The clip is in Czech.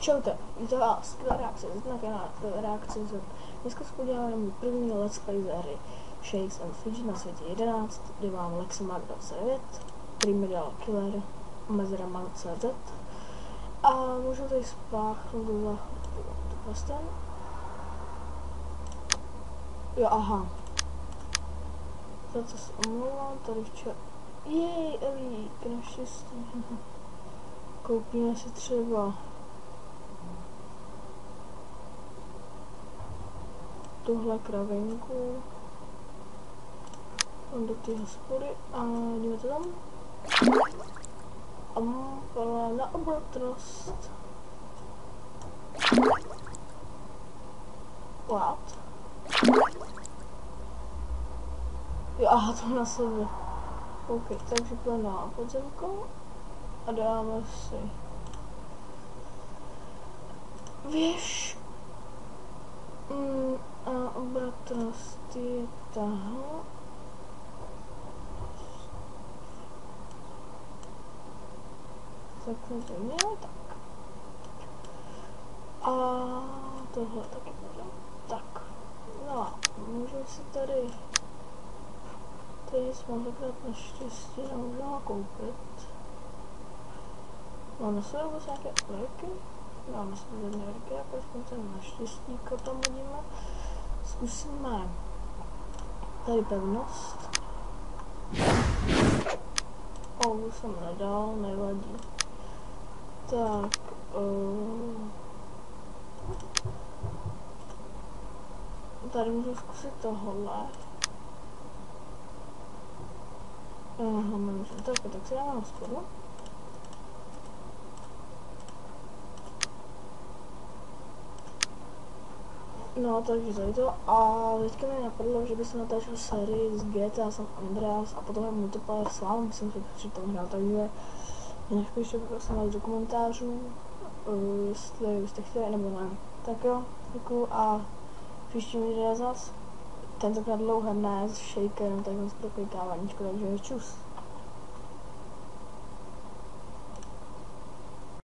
Čaute, vítám vás, Skvělá reakce, na kanále Skvělá reakce. Dneska se podíváme na první let's play z hry Shakes and Fidget na světě 11, kde mám Lexomark 29, který mi dal Killer, Mezeraman CZ a můžu tady spáchnout do záchodu. Jo, aha. Za co se omlouvám, tady včera. Jej, Elík, naštěstí. Koupíme si třeba tuhle kravinku. Mám do té hospody a jdeme to tam. A na obrotnost. What? Jo, aha, to na sebe. OK, takže půjdeme na podzemko a dáme si věž. A obratnost je tahle. Takhle to měl, tak. A tohle taky můžeme. Tak, no, můžeme si tady jsme dvakrát naštěstí nemůžeme koupit. Máme se vůbec nějaké léky? Máme se žádné léky, jako jsme ten naštěstí tam hodíme. Zkusíme tady pevnost. Už jsem nedal, nevadí. Tak, tady můžu zkusit tohle. Aha, můžu. Tak si dáme hospodu. No, takže tady to. A teďka mi napadlo, že bych se natáčel sérii z GTA San Andreas a potom je multiplayer s vámi, jsem se přitom hrál, takže jinak píšte prosím vás do komentářů, jestli byste chtěli nebo ne. Tak jo, děkuju a příští video zas. Tentokrát dlouhé ne s shakerem, tak vám se proklikáváníčko, takže čus.